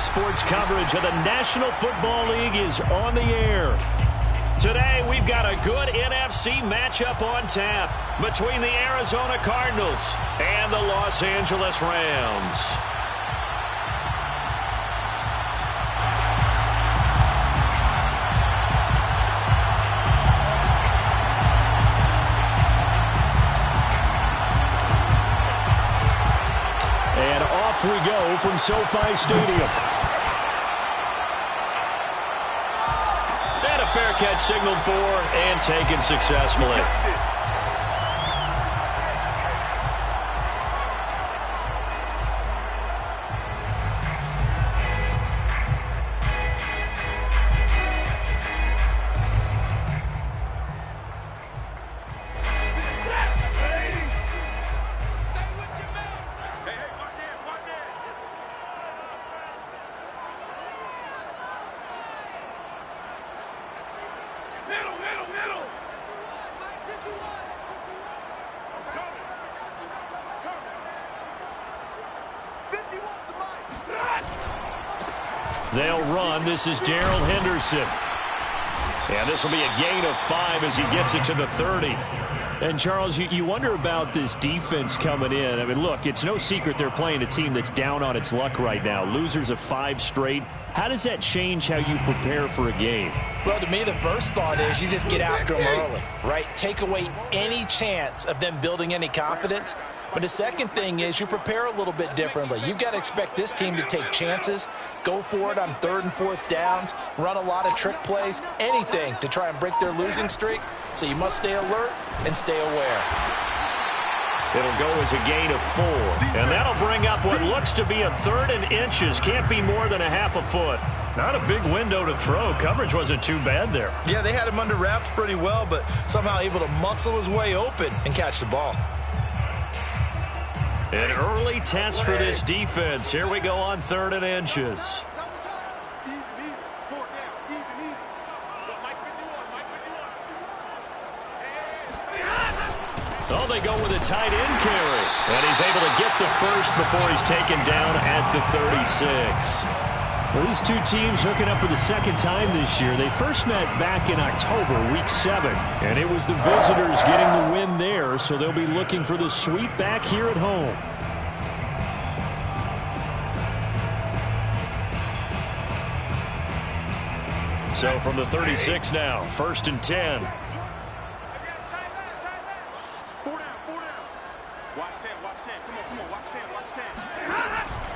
sports coverage of the National Football League is on the air. Today, we've got a good NFC matchup on tap between the Arizona Cardinals and the Los Angeles Rams. And off we go from SoFi Stadium. Fair catch signaled for and taken successfully. They'll run. This is Darrell Henderson. And this will be a gain of 5 as he gets it to the 30. And, Charles, you wonder about this defense coming in. I mean, look, it's no secret they're playing a team that's down on its luck right now. Losers of 5 straight. How does that change how you prepare for a game? Well, to me, the first thought is you just get after them early, right? Take away any chance of them building any confidence. But the second thing is you prepare a little bit differently. You've got to expect this team to take chances, go for it on 3rd and 4th downs, run a lot of trick plays, anything to try and break their losing streak. So you must stay alert and stay aware. It'll go as a gain of 4. And that'll bring up what looks to be a 3rd and inches. Can't be more than a half a foot. Not a big window to throw. Coverage wasn't too bad there. Yeah, they had him under wraps pretty well, but somehow able to muscle his way open and catch the ball. An early test for this defense. Here we go on 3rd and inches. Oh, they go with a tight end carry. And he's able to get the first before he's taken down at the 36. Well, these two teams hooking up for the second time this year. They first met back in October, week 7. And it was the visitors getting the win there, so they'll be looking for the sweep back here at home. So from the 36 now, 1st and 10.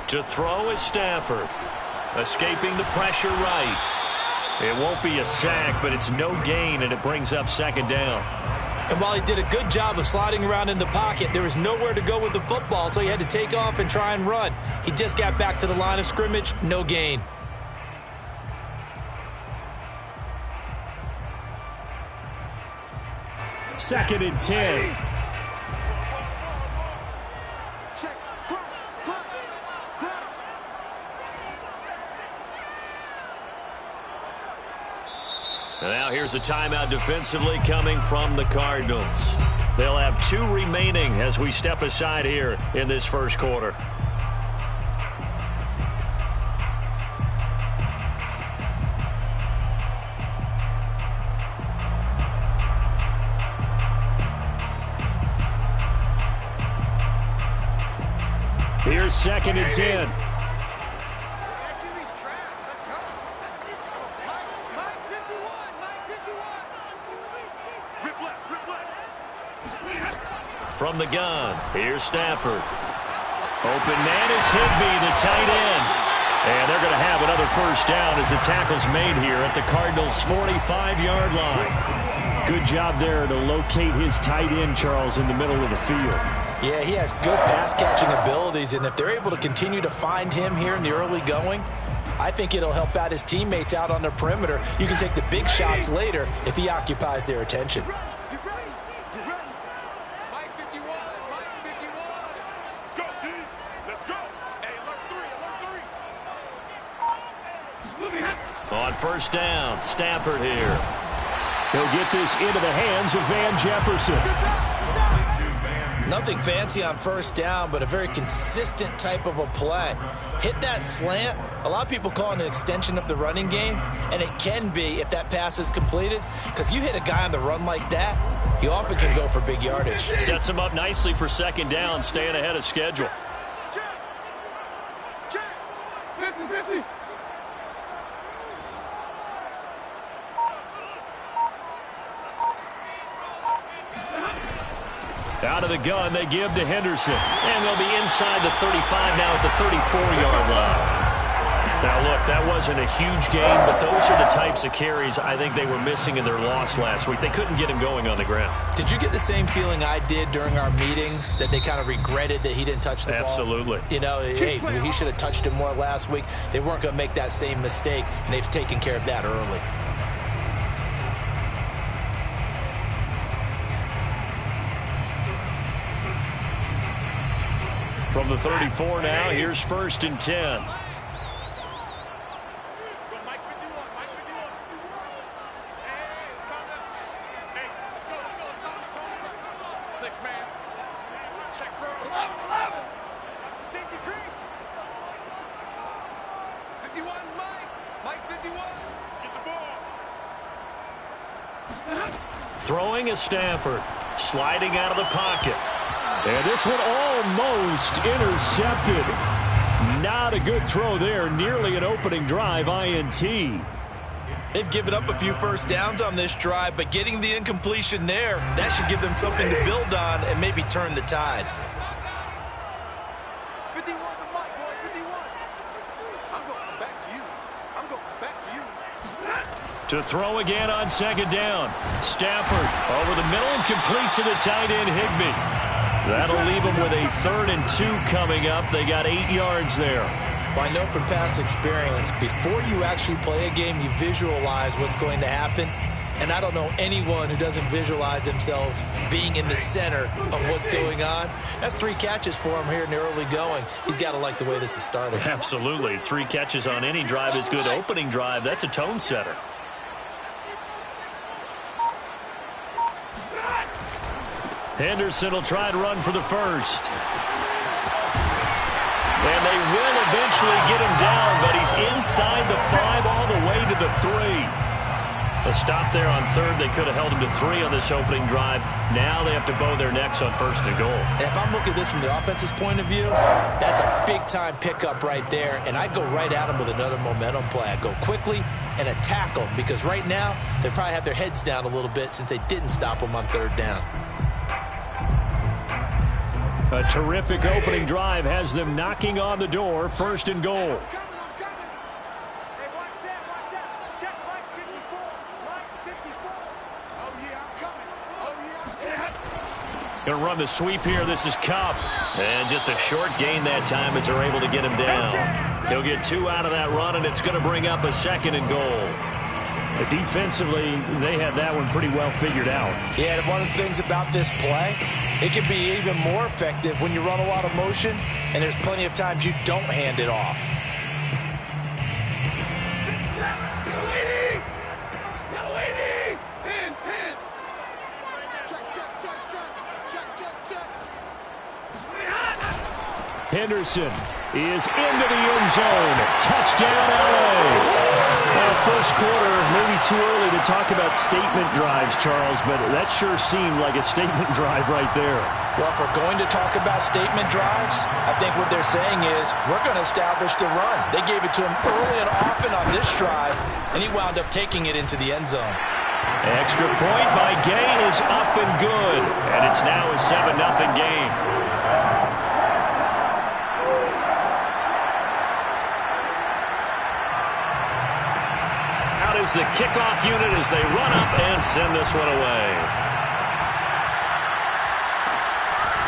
To throw is Stafford. Escaping the pressure right. It won't be a sack, but it's no gain, and it brings up 2nd down. And while he did a good job of sliding around in the pocket, there was nowhere to go with the football, so he had to take off and try and run. He just got back to the line of scrimmage, no gain. Second and 10. Now here's a timeout defensively coming from the Cardinals. They'll have 2 remaining as we step aside here in this first quarter. Here's 2nd and 10. From the gun, here's Stafford. Open man is Higbee, the tight end. And they're going to have another first down as the tackle's made here at the Cardinals' 45-yard line. Good job there to locate his tight end, Charles, in the middle of the field. Yeah, he has good pass-catching abilities, and if they're able to continue to find him here in the early going, I think it'll help out his teammates out on the perimeter. You can take the big shots later if he occupies their attention. On first down, Stafford here. He'll get this into the hands of Van Jefferson. Nothing fancy on first down, but a very consistent type of a play. Hit that slant. A lot of people call it an extension of the running game, and it can be if that pass is completed, because you hit a guy on the run like that, you often can go for big yardage. Sets him up nicely for second down, staying ahead of schedule. Out of the gun, they give to Henderson. And they'll be inside the 35 now at the 34-yard line. Now, look, that wasn't a huge game, but those are the types of carries I think they were missing in their loss last week. They couldn't get him going on the ground. Did you get the same feeling I did during our meetings, that they kind of regretted that he didn't touch the ball? Absolutely. You know, hey, he should have touched it more last week. They weren't going to make that same mistake, and they've taken care of that early. From the 34 now, here's 1st and 10. Throwing is Stafford, sliding out of the pocket. And this one almost intercepted. Not a good throw there. Nearly an opening drive INT. They've given up a few first downs on this drive, but getting the incompletion there, that should give them something to build on and maybe turn the tide. 51 to Mike, boy, 51. I'm going back to you. I'm going back to you. To throw again on second down. Stafford over the middle and complete to the tight end Higbee. That'll leave them with a 3rd and 2 coming up. They got 8 yards there. Well, I know from past experience, before you actually play a game, you visualize what's going to happen. And I don't know anyone who doesn't visualize themselves being in the center of what's going on. That's 3 catches for him here in the early going. He's got to like the way this is starting. Absolutely. 3 catches on any drive is good. Opening drive, that's a tone setter. Henderson will try and run for the 1st. And they will eventually get him down, but he's inside the 5 all the way to the 3. A stop there on 3rd. They could have held him to 3 on this opening drive. Now they have to bow their necks on 1st and goal. And if I'm looking at this from the offense's point of view, that's a big-time pickup right there. And I go right at him with another momentum play. I go quickly and attack them, because right now they probably have their heads down a little bit since they didn't stop him on 3rd down. A terrific opening drive has them knocking on the door. 1st and goal. Going to run the sweep here. This is Cup. And just a short gain that time as they're able to get him down. He'll get 2 out of that run, and it's going to bring up a 2nd and goal. Defensively, they had that one pretty well figured out. Yeah, and one of the things about this play, it can be even more effective when you run a lot of motion, and there's plenty of times you don't hand it off. Henderson is into the end zone. Touchdown, LA. Well, 1st quarter, maybe too early to talk about statement drives, Charles, but that sure seemed like a statement drive right there. Well, if we're going to talk about statement drives, I think what they're saying is we're going to establish the run. They gave it to him early and often on this drive, and he wound up taking it into the end zone. Extra point by Gain is up and good, and it's now a 7-0 game. Is the kickoff unit as they run up and send this one away.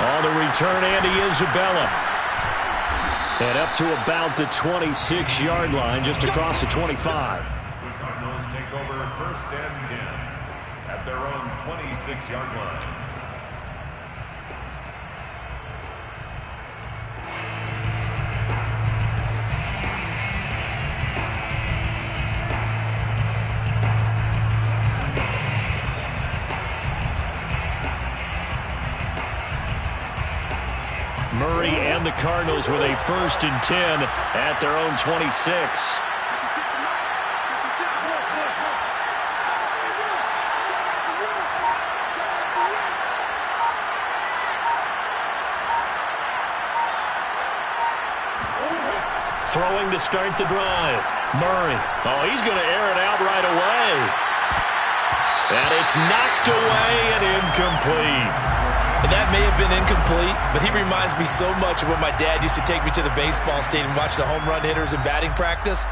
On the return, Andy Isabella. And up to about the 26-yard line, just across the 25. The Cardinals take over 1st and 10 at their own 26-yard line. Murray and the Cardinals with a 1st and 10 at their own 26. Throwing to start the drive. Murray. Oh, he's going to air it out right away. And it's knocked away and incomplete. And that may have been incomplete, but he reminds me so much of when my dad used to take me to the baseball stadium and watch the home run hitters in batting practice.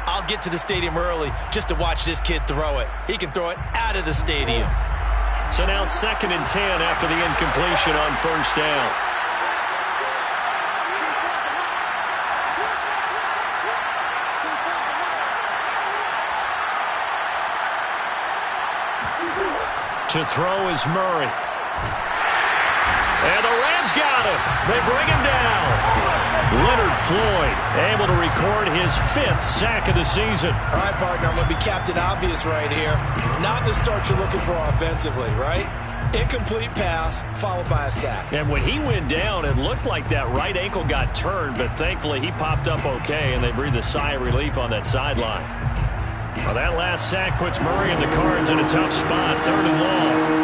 I'll get to the stadium early just to watch this kid throw it. He can throw it out of the stadium. So now 2nd and 10 after the incompletion on 1st down. To throw is Murray. And the Rams got him. They bring him down. Leonard Floyd able to record his 5th sack of the season. All right, partner, I'm going to be Captain Obvious right here. Not the start you're looking for offensively, right? Incomplete pass followed by a sack. And when he went down, it looked like that right ankle got turned, but thankfully he popped up okay, and they breathed a sigh of relief on that sideline. Well, that last sack puts Murray and the Cards in a tough spot. 3rd and long.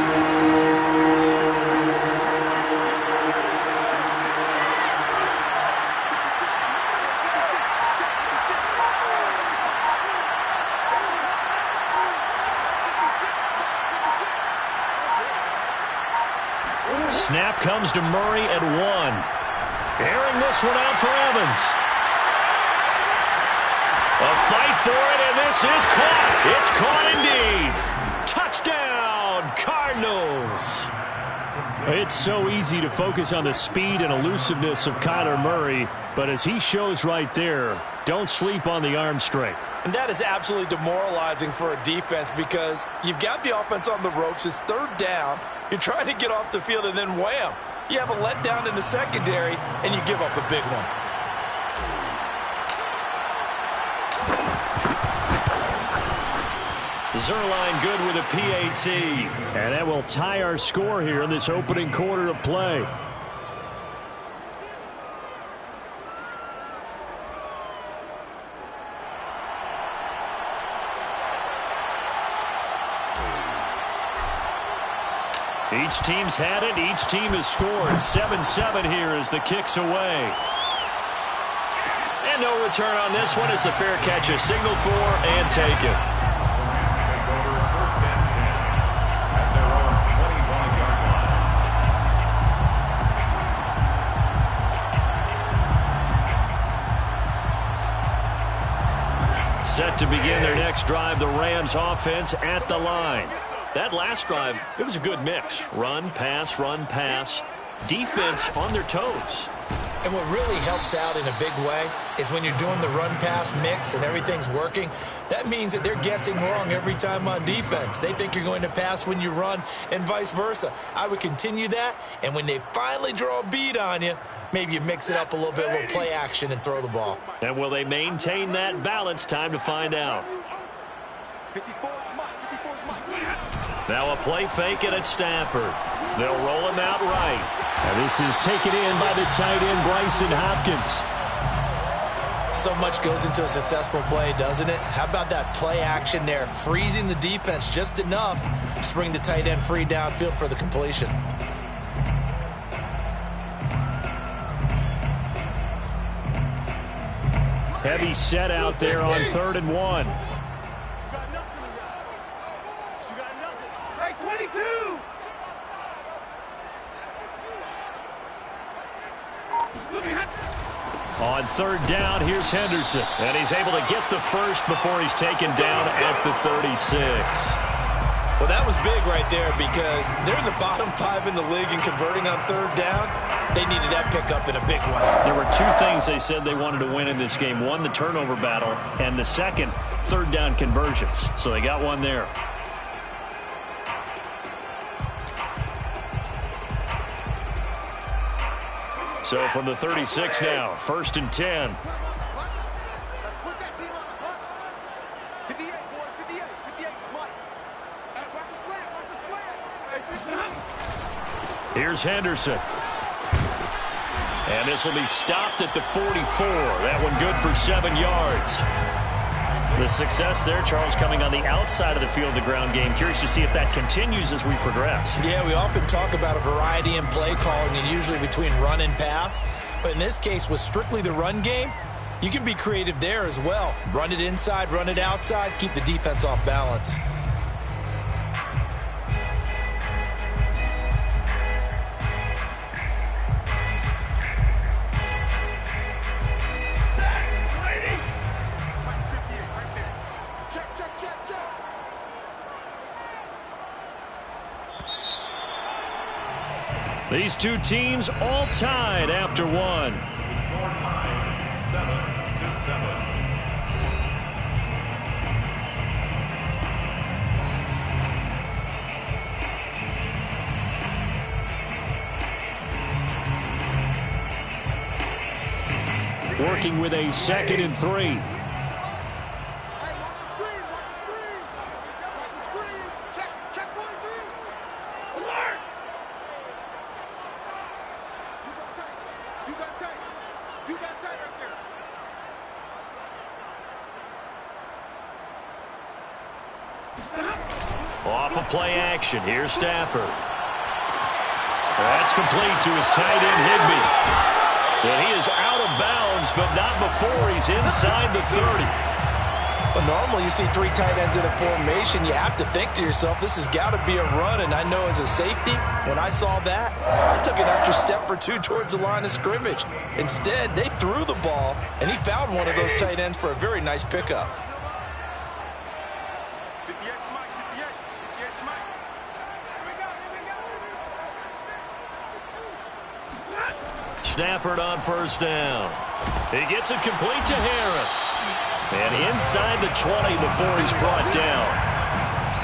Snap comes to Murray at 1. Airing this one out for Evans. A fight for it, and this is caught. It's caught indeed. Touchdown, Cardinals. It's so easy to focus on the speed and elusiveness of Kyler Murray, but as he shows right there, don't sleep on the arm strength. And that is absolutely demoralizing for a defense because you've got the offense on the ropes. It's 3rd down. You're trying to get off the field, and then wham, you have a letdown in the secondary, and you give up a big one. Zerline good with a PAT. And that will tie our score here in this opening quarter of play. Each team's had it. Each team has scored. 7-7 here as the kick's away. And no return on this one as the fair catch is signaled for and taken. Take over 1st and 10 at their own 25-yard line. Set to begin their next drive, the Rams offense at the line. That last drive, it was a good mix. Run, pass, defense on their toes. And what really helps out in a big way is when you're doing the run-pass mix and everything's working, that means that they're guessing wrong every time on defense. They think you're going to pass when you run and vice versa. I would continue that, and when they finally draw a bead on you, maybe you mix it up a little bit, a little play action, and throw the ball. And will they maintain that balance? Time to find out. 54 Now a play fake it at Stafford. They'll roll him out right. And this is taken in by the tight end, Bryson Hopkins. So much goes into a successful play, doesn't it? How about that play action there, freezing the defense just enough to bring the tight end free downfield for the completion. Heavy set out there on 3rd and 1. On 3rd down, here's Henderson. And he's able to get the first before he's taken down at the 36. Well, that was big right there because they're in the bottom 5 in the league in converting on 3rd down. They needed that pickup in a big way. There were 2 things they said they wanted to win in this game. One, the turnover battle, and the second, 3rd down conversions. So they got one there. So from the 36 now, 1st and 10. Let's put that team on the hunt. 58, boys, 58, 58, Mike. Watch the slant. Here's Henderson. And this will be stopped at the 44. That one good for 7 yards. The success there, Charles, coming on the outside of the field, the ground game. Curious to see if that continues as we progress. Yeah, we often talk about a variety in play calling and usually between run and pass. But in this case, with strictly the run game, you can be creative there as well. Run it inside, run it outside, keep the defense off balance. These two teams all tied after one. The score tied 7-7. Working with a 2nd and 3. Off of play action. Here's Stafford. That's complete to his tight end, Higbee. And he is out of bounds, but not before he's inside the 30. Well, normally you see 3 tight ends in a formation. You have to think to yourself, this has got to be a run. And I know as a safety, when I saw that, I took an extra step or 2 towards the line of scrimmage. Instead, they threw the ball, and he found one of those tight ends for a very nice pickup. Stafford on first down. He gets it complete to Harris. And inside the 20 before he's brought down.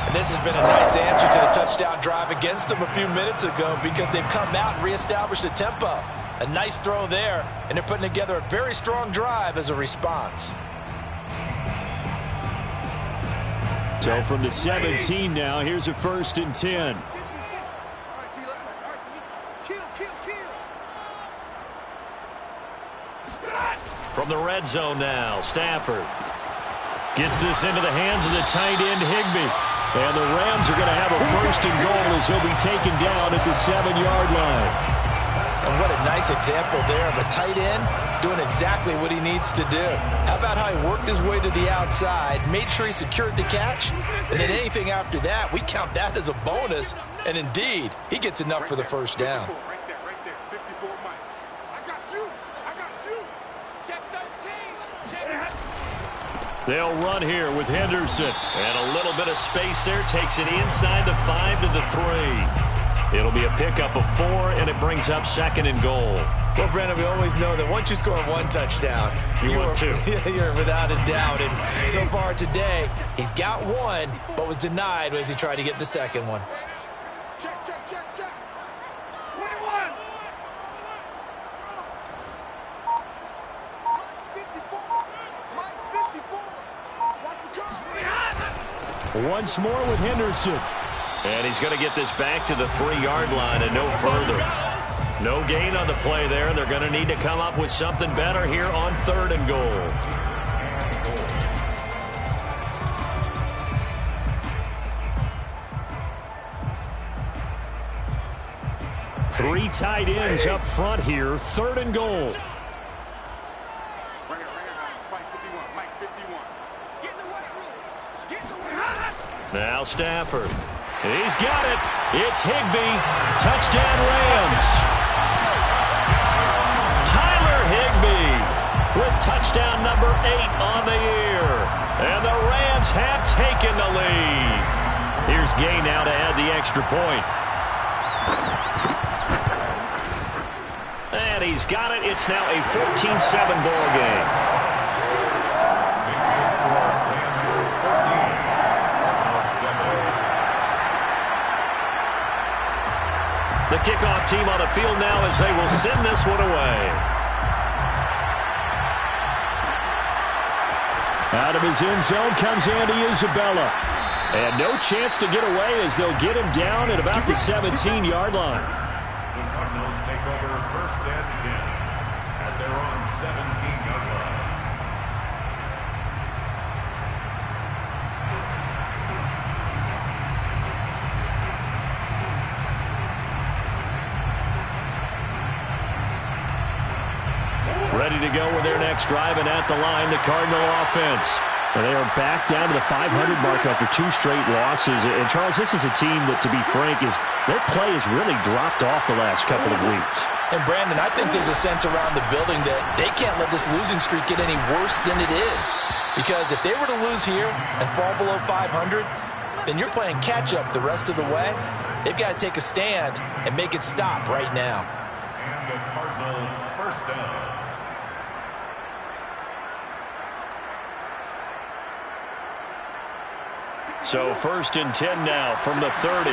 And this has been a nice answer to the touchdown drive against them a few minutes ago because they've come out and reestablished the tempo. A nice throw there, and they're putting together a very strong drive as a response. So from the 17 now, here's a 1st and 10. From the red zone now, Stafford gets this into the hands of the tight end, Higbee. And the Rams are going to have a 1st and goal as he'll be taken down at the 7-yard line. And what a nice example there of a tight end doing exactly what he needs to do. How about how he worked his way to the outside, made sure he secured the catch, and then anything after that, we count that as a bonus. And indeed, he gets enough for the 1st down. They'll run here with Henderson. And a little bit of space there. Takes it inside the 5 to the 3. It'll be a pickup of 4, and it brings up 2nd and goal. Well, Brandon, we always know that once you score 1 touchdown, you want 2. You're without a doubt. And so far today, he's got 1, but was denied as he tried to get the 2nd one. Check, check, check, check. 21. Once more with Henderson. And he's going to get this back to the 3-yard line and no further. No gain on the play there. They're going to need to come up with something better here on 3rd and goal. Three tight ends up front here. 3rd and goal. Now Stafford. He's got it. It's Higbee. Touchdown Rams. Tyler Higbee with touchdown number 8 on the year. And the Rams have taken the lead. Here's Gay now to add the extra point. And he's got it. It's now a 14-7 ball game. Makes the score Rams 14. The kickoff team on the field now as they will send this one away. Out of his end zone comes Andy Isabella. And no chance to get away as they'll get him down at about the 17-yard line. The Cardinals take over 1st and 10. at their own 17-yard line. Ready to go with their next drive, and at the line, the Cardinal offense. And they are back down to the 500 mark after 2 straight losses. And, Charles, this is a team that, to be frank, their play has really dropped off the last couple of weeks. And, Brandon, I think there's a sense around the building that they can't let this losing streak get any worse than it is. Because if they were to lose here and fall below 500, then you're playing catch-up the rest of the way. They've got to take a stand and make it stop right now. And a Cardinal first down. So 1st and 10 now from the 30.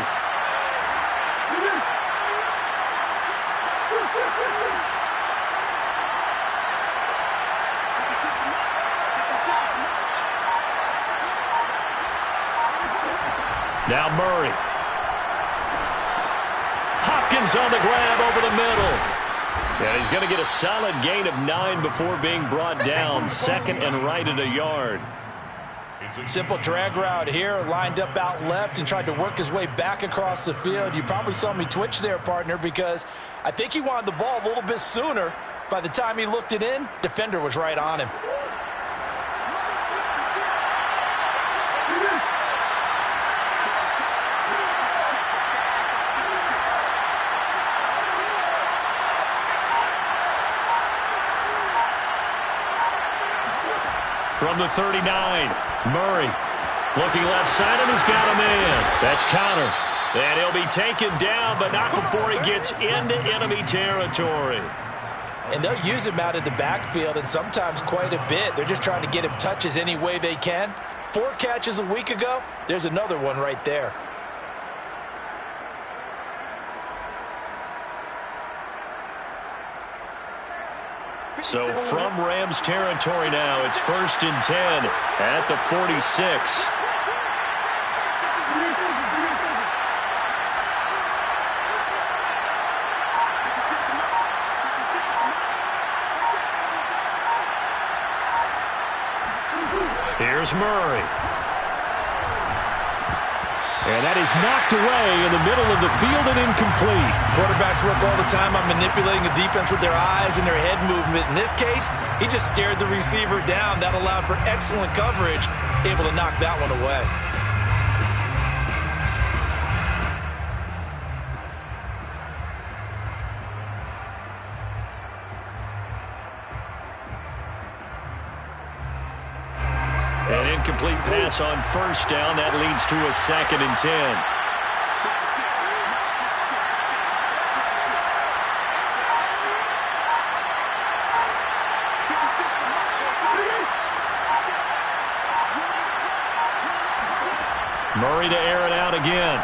Now Murray. Hopkins on the grab over the middle. And he's going to get a solid gain of 9 before being brought down. 2nd and right at a yard. Simple drag route here, lined up out left and tried to work his way back across the field. You probably saw me twitch there, partner, because I think he wanted the ball a little bit sooner. By the time he looked it in, defender was right on him. From the 39, Murray looking left side, and he's got a man. That's Connor. And he'll be taken down, but not before he gets into enemy territory. And they'll use him out of the backfield, and sometimes quite a bit. They're just trying to get him touches any way they can. 4 catches a week ago. There's another one right there. So from Rams territory now, it's 1st and 10 at the 46. Here's Murray. And that is knocked away in the middle of the field and incomplete. Quarterbacks work all the time on manipulating the defense with their eyes and their head movement. In this case, he just stared the receiver down. That allowed for excellent coverage, able to knock that one away. An incomplete pass on 1st down. That leads to a 2nd and 10. Murray to air it out again.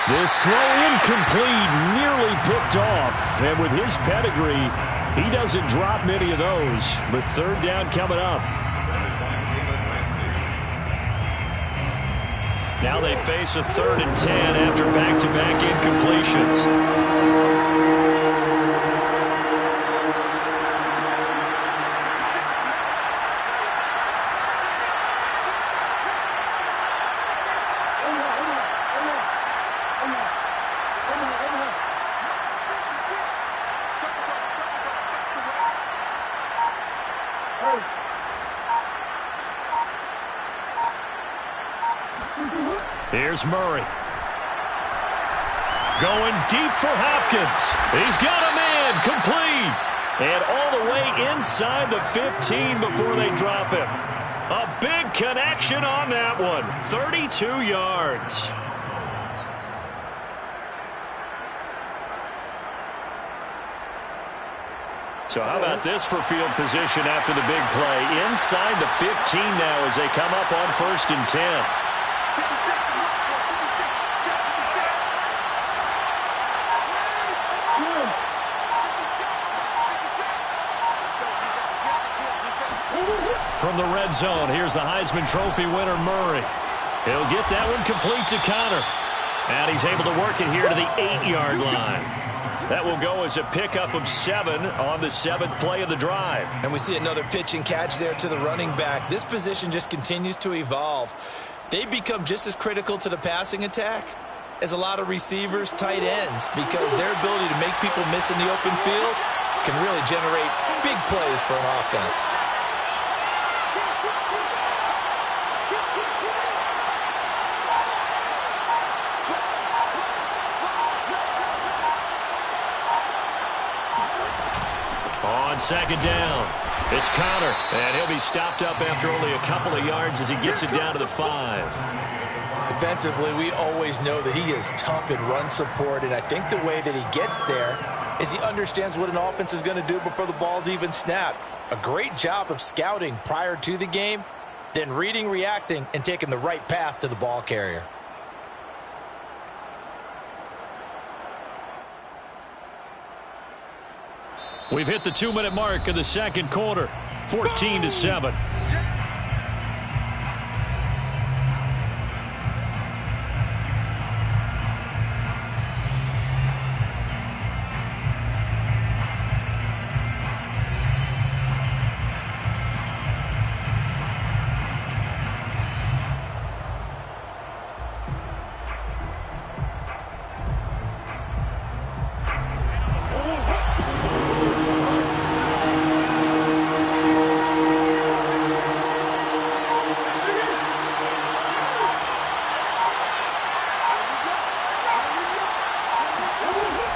This throw incomplete, nearly picked off. And with his pedigree, he doesn't drop many of those, but 3rd down coming up. Now they face a 3rd and 10 after back-to-back incompletions. Here's Murray. Going deep for Hopkins. He's got a man, complete. And all the way inside the 15 before they drop him. A big connection on that one. 32 yards. So how about this for field position after the big play? Inside the 15 now as they come up on 1st and 10. From the red zone, here's the Heisman Trophy winner, Murray. He'll get that one complete to Connor. And he's able to work it here to the 8-yard line. That will go as a pickup of 7 on the 7th play of the drive. And we see another pitch and catch there to the running back. This position just continues to evolve. They become just as critical to the passing attack as a lot of receivers, tight ends, because their ability to make people miss in the open field can really generate big plays for an offense. On second down, it's Connor, and he'll be stopped up after only a couple of yards as he gets it down to the 5. Defensively, we always know that he is tough in run support, and I think the way that he gets there is he understands what an offense is going to do before the ball's even snapped. A great job of scouting prior to the game, then reading, reacting, and taking the right path to the ball carrier. We've hit the 2-minute mark of the second quarter, 14-7.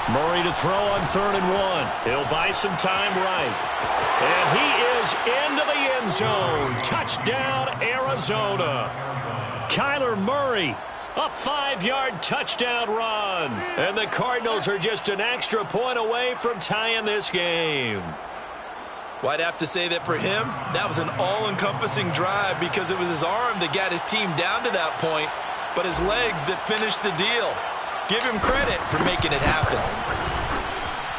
Murray to throw on 3rd and 1. He'll buy some time right. And he is into the end zone. Touchdown, Arizona. Kyler Murray, a 5-yard touchdown run. And the Cardinals are just an extra point away from tying this game. Well, I'd have to say that for him, that was an all-encompassing drive because it was his arm that got his team down to that point, but his legs that finished the deal. Give him credit for making it happen.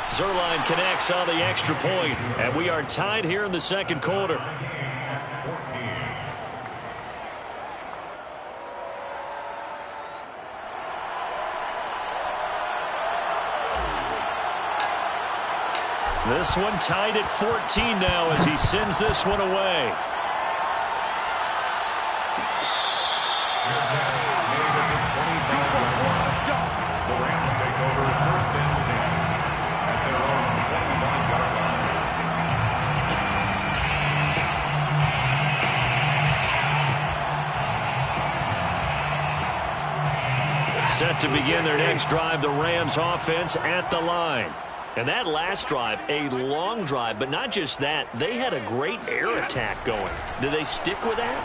Zerline connects on the extra point, and we are tied here in the second quarter. This one tied at 14 now as he sends this one away. Set to begin their next drive, the Rams offense at the line. And that last drive, a long drive, but not just that. They had a great air attack going. Do they stick with that?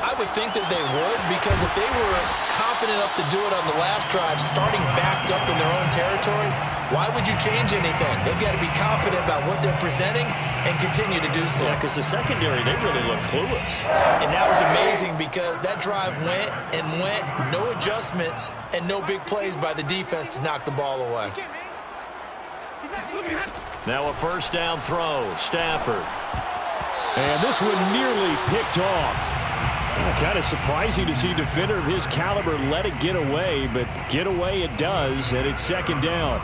I would think that they would, because if they were confident enough to do it on the last drive, starting backed up in their own territory, why would you change anything? They've got to be confident about what they're presenting and continue to do so. Yeah, because the secondary, they really look clueless. And that was amazing because that drive went and went, no adjustments and no big plays by the defense to knock the ball away. Now a first down throw, Stafford. And this one nearly picked off. Kind of surprising to see a defender of his caliber let it get away, but get away it does, and it's second down.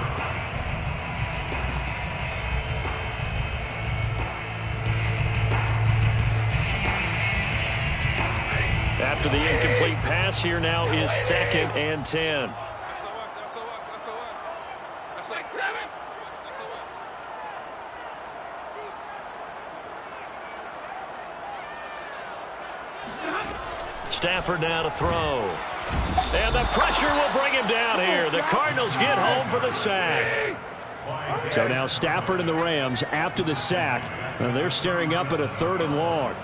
After the incomplete pass, here now is 2nd and 10. Stafford now to throw. And the pressure will bring him down here. The Cardinals get home for the sack. So now Stafford and the Rams after the sack. And they're staring up at a 3rd and long.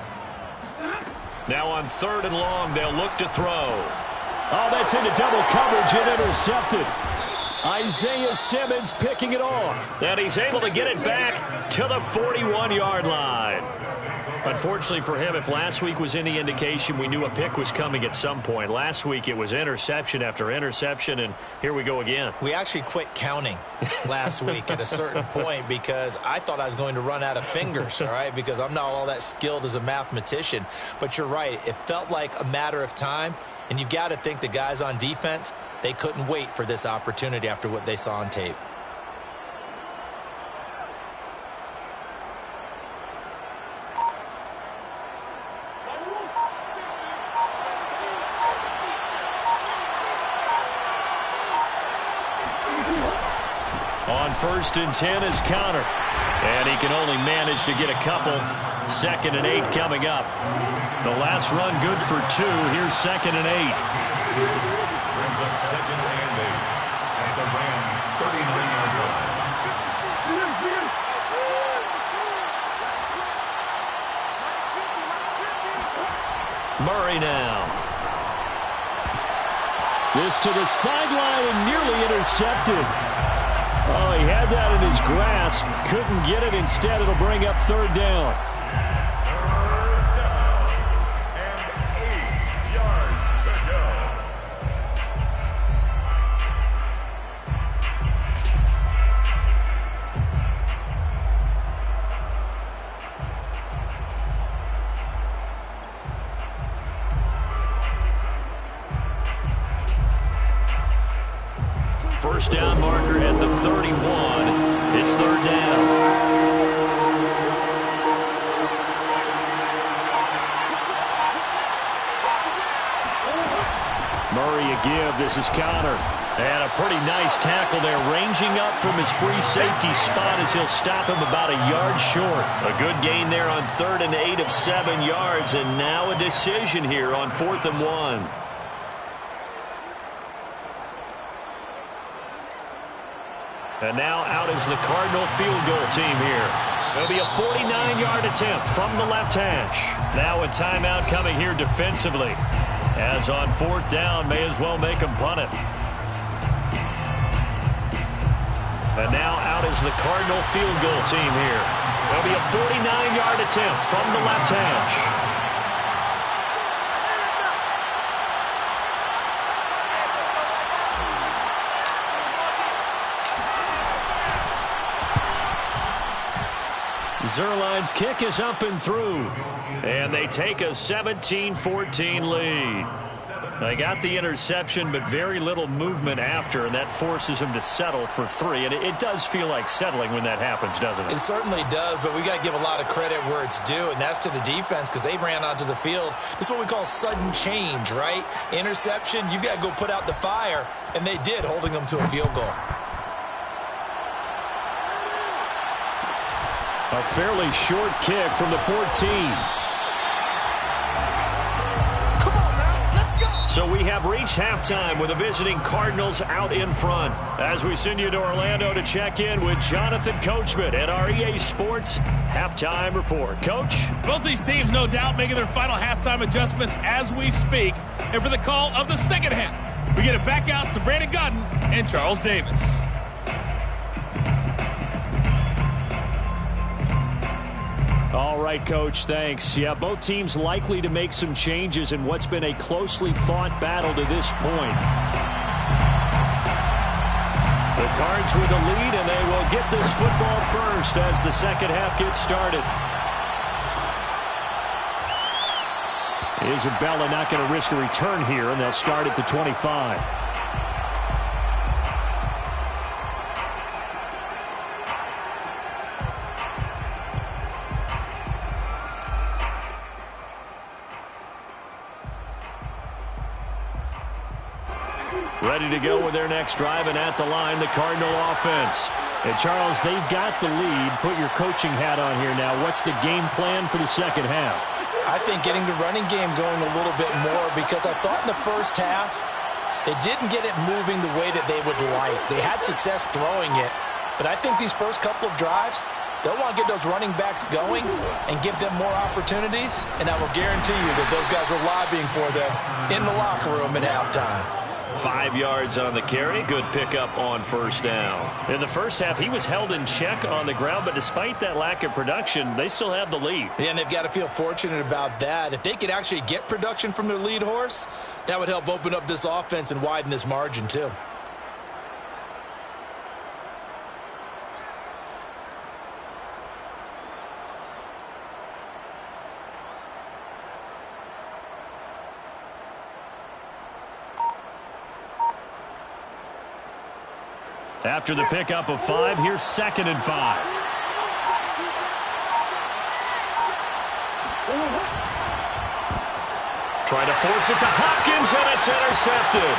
Now on 3rd and long, they'll look to throw. Oh, that's into double coverage and intercepted. Isaiah Simmons picking it off. And he's able to get it back to the 41-yard line. Unfortunately for him, if last week was any indication, we knew a pick was coming at some point. Last week it was interception after interception, and here we go again. We actually quit counting last week at a certain point because I thought I was going to run out of fingers, all right, because I'm not all that skilled as a mathematician. But you're right. It felt like a matter of time, and you've got to think the guys on defense, they couldn't wait for this opportunity after what they saw on tape. On 1st and 10 is counter. And he can only manage to get a couple. 2nd and 8 coming up. The last run good for 2. Here's 2nd and 8. Brings up 2nd and 8. At the Rams' 39-yard line. Murray now. This to the sideline and nearly intercepted. Oh, he had that in his grasp. Couldn't get it. Instead, it'll bring up 3rd down. 3rd down. And 8 yards to go. First down marker at the 31. It's 3rd down. Murray a give. This is counter. And a pretty nice tackle there, ranging up from his free safety spot as he'll stop him about a yard short. A good gain there on 3rd and 8 of 7 yards. And now a decision here on 4th and 1. And now out is the Cardinal field goal team here. It'll be a 49-yard attempt from the left hash. Now a timeout coming here defensively. As on 4th down, may as well make him punt it. And now out is the Cardinal field goal team here. It'll be a 49-yard attempt from the left hash. Zerline's kick is up and through. And they take a 17-14 lead. They got the interception, but very little movement after, and that forces him to settle for 3. And it does feel like settling when that happens, doesn't it? It certainly does, but we got to give a lot of credit where it's due, and that's to the defense because they ran onto the field. This is what we call sudden change, right? Interception, you've got to go put out the fire, and they did, holding them to a field goal. A fairly short kick from the 14. Come on now, let's go. So we have reached halftime with the visiting Cardinals out in front. As we send you to Orlando to check in with Jonathan Coachman at our EA Sports Halftime Report. Coach? Both these teams, no doubt, making their final halftime adjustments as we speak. And for the call of the second half, we get it back out to Brandon Godden and Charles Davis. All right, Coach, thanks. Yeah, both teams likely to make some changes in what's been a closely fought battle to this point. The Cards with the lead, and they will get this football first as the second half gets started. Isabella not going to risk a return here, and they'll start at the 25. Ready to go with their next drive, and at the line, the Cardinal offense. And Charles, they've got the lead. Put your coaching hat on here now. What's the game plan for the second half? I think getting the running game going a little bit more because I thought in the first half they didn't get it moving the way that they would like. They had success throwing it, but I think these first couple of drives, they'll want to get those running backs going and give them more opportunities, and I will guarantee you that those guys were lobbying for them in the locker room at halftime. 5 yards on the carry. Good pickup on first down. In the first half, he was held in check on the ground, but despite that lack of production, they still have the lead. Yeah, and they've got to feel fortunate about that. If they could actually get production from their lead horse, that would help open up this offense and widen this margin too. After the pickup of 5, here's 2nd and 5. Trying to force it to Hopkins, and it's intercepted.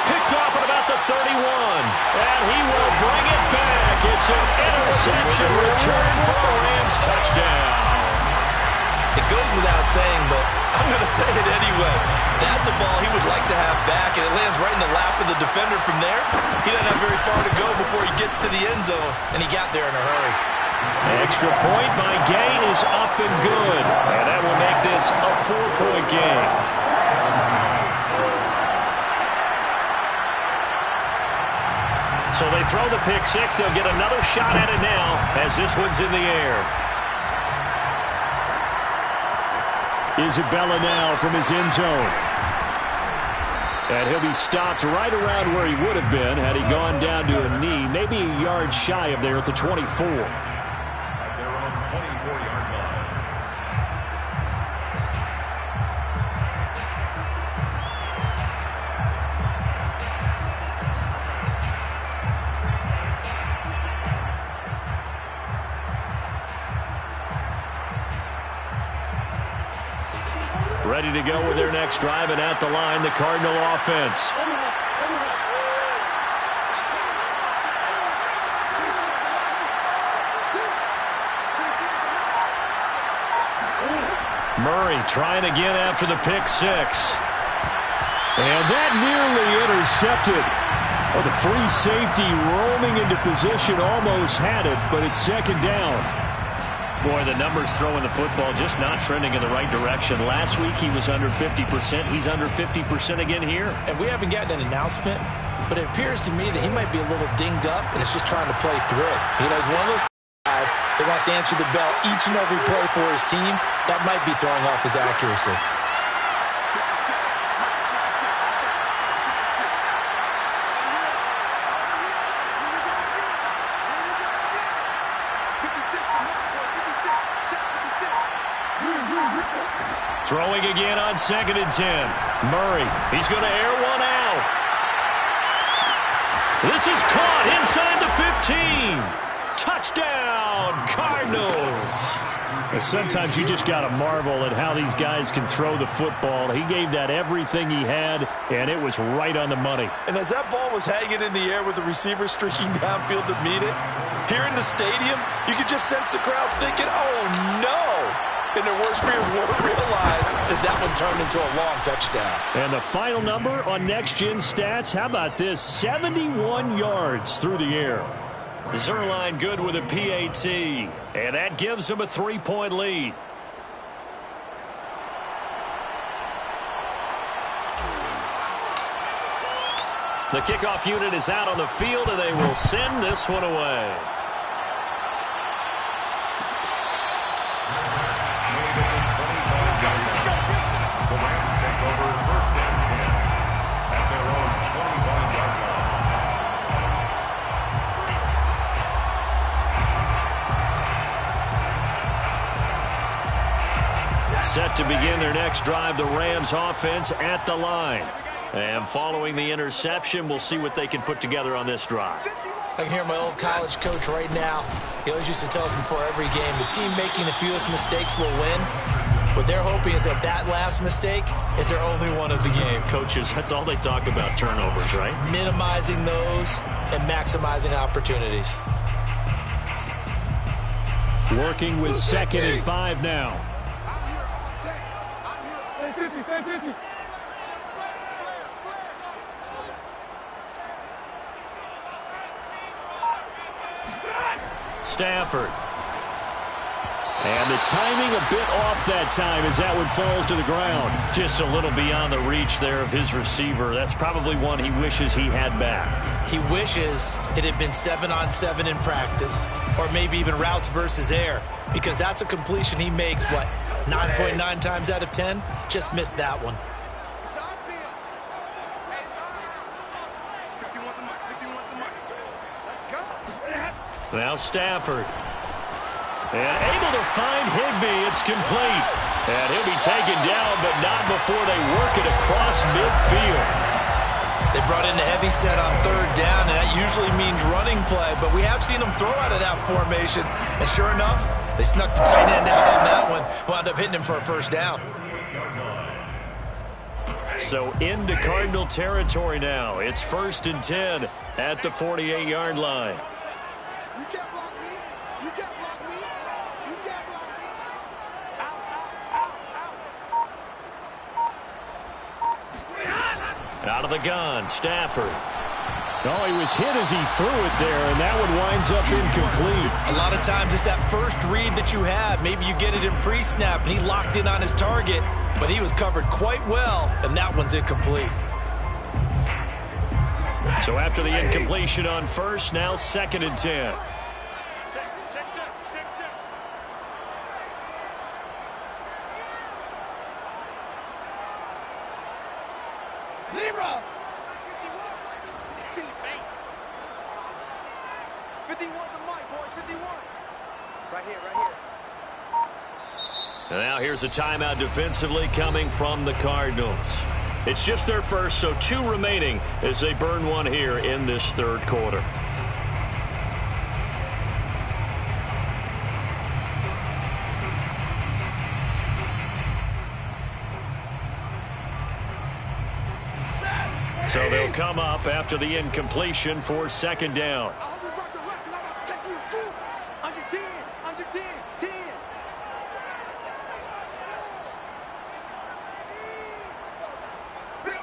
Picked off at about the 31. And he will bring it back. It's an interception return for a Rams touchdown. It goes without saying, but I'm going to say it anyway. That's a ball he would like to have back, and it lands right in the lap of the defender from there. He doesn't have very far to go before he gets to the end zone, and he got there in a hurry. Extra point by Gain is up and good. And that will make this a 4-point game. So they throw the pick six. They'll get another shot at it now as this one's in the air. Isabella now from his end zone. And he'll be stopped right around where he would have been had he gone down to a knee, maybe a yard shy of there at the 24. At their own 24-yard line. Ready to go with their next drive, and at the line, the Cardinal offense. Murray trying again after the pick six. And that nearly intercepted. Oh, the free safety roaming into position almost had it, but it's second down. Boy, the numbers throwing the football just not trending in the right direction. Last week he was under 50%. He's under 50% again here. And we haven't gotten an announcement, but it appears to me that he might be a little dinged up, and it's just trying to play through. You know, he's one of those guys that wants to answer the bell each and every play for his team. That might be throwing off his accuracy. Throwing again on 2nd and 10. Murray, he's going to air one out. This is caught inside the 15. Touchdown, Cardinals. Sometimes you just got to marvel at how these guys can throw the football. He gave that everything he had, and it was right on the money. And as that ball was hanging in the air with the receiver streaking downfield to meet it, here in the stadium, you could just sense the crowd thinking, oh, no. And their worst fears were realized as that one turned into a long touchdown. And the final number on Next Gen Stats, how about this? 71 yards through the air. Zerline good with a PAT, and that gives them a 3-point lead. The kickoff unit is out on the field, and they will send this one away. The Rams take over 1st and 10 at their own 25-yard line. Set to begin their next drive, the Rams offense at the line. And following the interception, we'll see what they can put together on this drive. I can hear my old college coach right now. He always used to tell us before every game, the team making the fewest mistakes will win. What they're hoping is that that last mistake is their only one of the game. Coaches, that's all they talk about, turnovers, right? Minimizing those and maximizing opportunities. Working with 2nd and 5 now. Stafford. And the timing a bit off that time as that one falls to the ground. Just a little beyond the reach there of his receiver. That's probably one he wishes he had back. He wishes it had been 7-on-7 in practice, or maybe even routes versus air, because that's a completion he makes, what, 9.9 times out of 10? Just missed that one. Now Stafford. And able to find Higbee. It's complete. And he'll be taken down, but not before they work it across midfield. They brought in a heavy set on 3rd down, and that usually means running play, but we have seen them throw out of that formation. And sure enough, they snuck the tight end out on that one. Wound up hitting him for a 1st down. So into Cardinal territory now. It's 1st and 10 at the 48-yard line. You can't block me. You can't block me. You can't block me. Out, out, out, out. Out of the gun, Stafford. Oh, he was hit as he threw it there, and that one winds up incomplete. A lot of times it's that first read that you have. Maybe you get it in pre-snap, and he locked in on his target, but he was covered quite well, and that one's incomplete. So after the incompletion on first, now 2nd and 10. Zero. 51 the mic, boys. 51. Right here, right here. And now here's a timeout defensively coming from the Cardinals. It's just their first, so 2 remaining as they burn one here in this 3rd quarter. So they'll come up after the incompletion for 2nd down. I hope you brought your left because I'm about to take you to school. Under 10, under 10, 10. Feel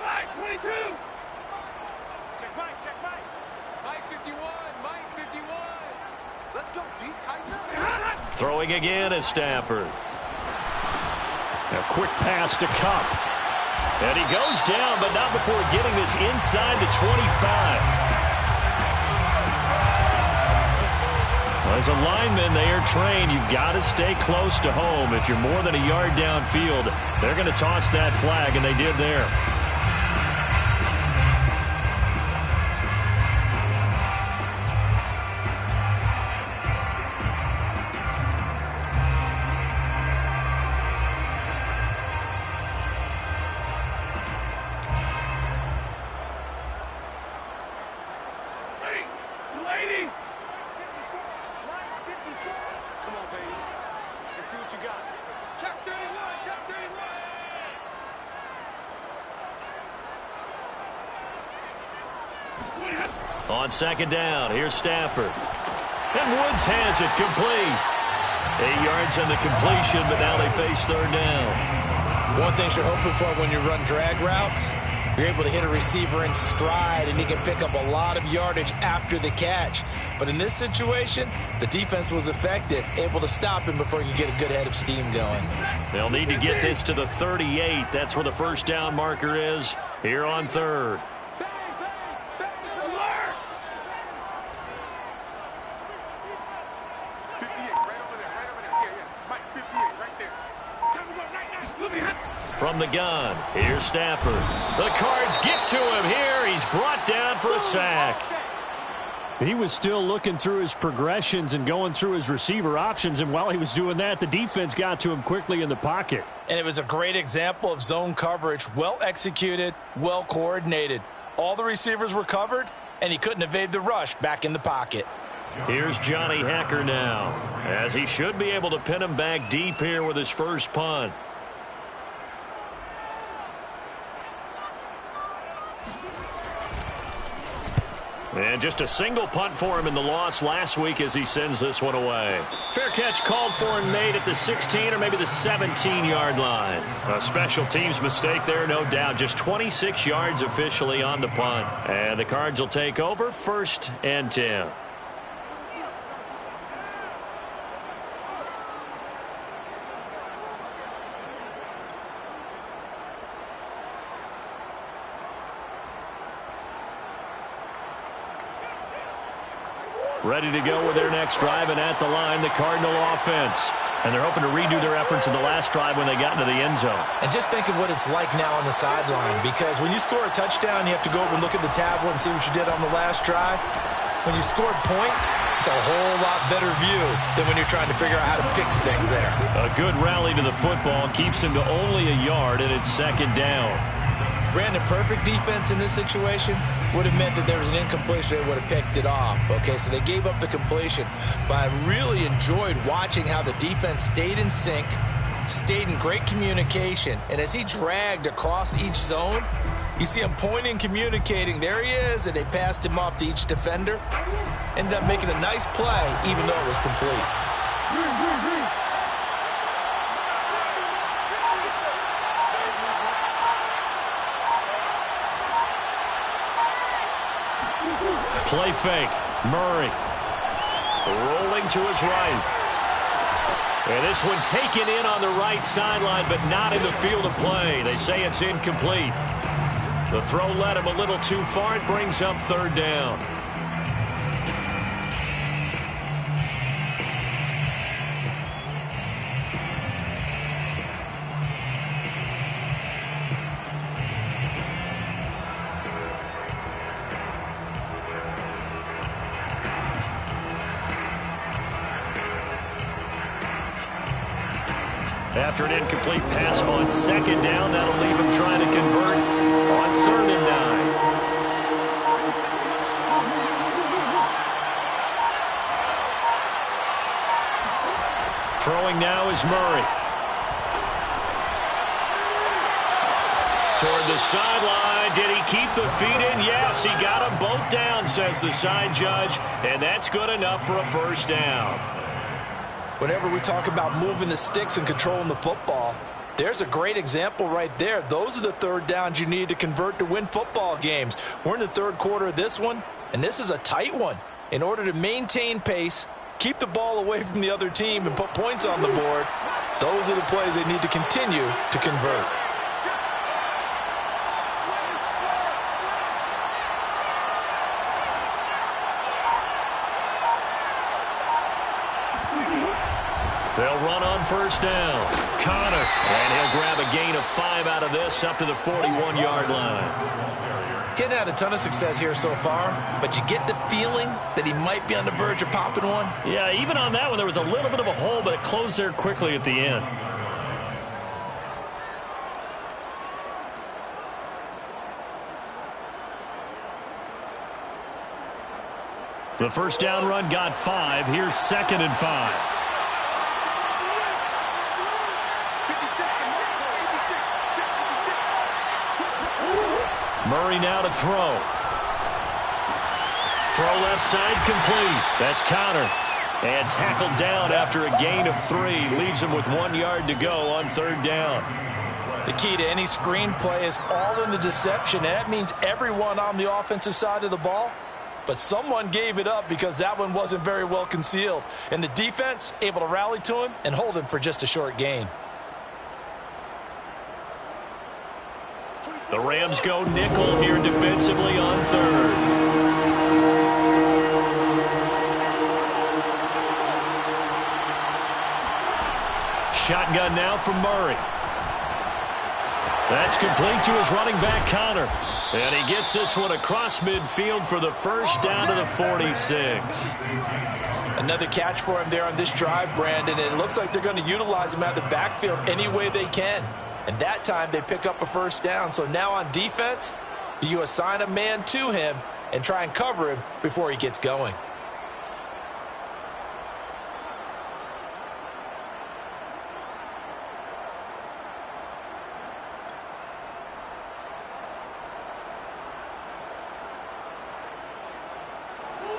right, 22. Check Mike. Mike 51, Mike 51. Let's go, deep, tighten up. Throwing again is Stafford. A quick pass to Cup. And he goes down, but not before getting this inside the 25. As a lineman, they are trained. You've got to stay close to home. If you're more than a yard downfield, they're going to toss that flag, and they did there. Come on, baby. Let's see what you got. Check 31, check 31. On 2nd down, here's Stafford. And Woods has it complete. 8 yards on the completion, but now they face 3rd down. One thing you're hoping for when you run drag routes, you're able to hit a receiver in stride, and he can pick up a lot of yardage after the catch. But in this situation, the defense was effective, able to stop him before he could get a good head of steam going. They'll need to get this to the 38. That's where the 1st down marker is here on 3rd. From the gun, here's Stafford. The Cards get to him here. He's brought down for a sack. He was still looking through his progressions and going through his receiver options, and while he was doing that, the defense got to him quickly in the pocket. And it was a great example of zone coverage, well executed, well coordinated. All the receivers were covered, and he couldn't evade the rush back in the pocket. Here's Johnny Hacker now, as he should be able to pin him back deep here with his first punt. And just a single punt for him in the loss last week as he sends this one away. Fair catch called for and made at the 16 or maybe the 17-yard line. A special teams mistake there, no doubt. Just 26 yards officially on the punt. And the Cards will take over 1st and 10. Ready to go with their next drive, and at the line, the Cardinal offense. And they're hoping to redo their efforts in the last drive when they got into the end zone. And just think of what it's like now on the sideline, because when you score a touchdown, you have to go over and look at the tablet and see what you did on the last drive. When you scored points, it's a whole lot better view than when you're trying to figure out how to fix things there. A good rally to the football keeps him to only a yard, and it's 2nd down. Brandon, perfect defense in this situation would have meant that there was an incompletion. They would have picked it off. Okay, so they gave up the completion. But I really enjoyed watching how the defense stayed in sync, stayed in great communication. And as he dragged across each zone, You see him pointing, communicating. There he is, and they passed him off to each defender. Ended up making a nice play, even though it was complete. Play fake. Murray. Rolling to his right. And this one taken in on the right sideline, but not in the field of play. They say it's incomplete. The throw led him a little too far. It brings up third down. After an incomplete pass on second down, that'll leave him trying to convert on 3rd and 9. Throwing now is Murray. Toward the sideline. Did he keep the feet in? Yes, he got them both down, says the side judge, and that's good enough for a first down. Whenever we talk about moving the sticks and controlling the football, there's a great example right there. Those are the third downs you need to convert to win football games. We're in the third quarter of this one, and this is a tight one. In order to maintain pace, keep the ball away from the other team, and put points on the board, those are the plays they need to continue to convert. They'll run on first down. Connor. And he'll grab a gain of 5 out of this up to the 41-yard line. He hadn't had a ton of success here so far, but you get the feeling that he might be on the verge of popping one. Yeah, even on that one, there was a little bit of a hole, but it closed there quickly at the end. The first down run got 5. Here's 2nd and 5. Murray now to throw. Throw left side complete. That's Connor. And tackled down after a gain of 3. Leaves him with 1 yard to go on 3rd down. The key to any screen play is all in the deception. And that means everyone on the offensive side of the ball. But someone gave it up because that one wasn't very well concealed. And the defense able to rally to him and hold him for just a short gain. The Rams go nickel here defensively on 3rd. Shotgun now from Murray. That's complete to his running back, Connor. And he gets this one across midfield for the first down to the 46. Another catch for him there on this drive, Brandon. And it looks like they're going to utilize him out of the backfield any way they can. And that time they pick up a first down. So now on defense, do you assign a man to him and try and cover him before he gets going?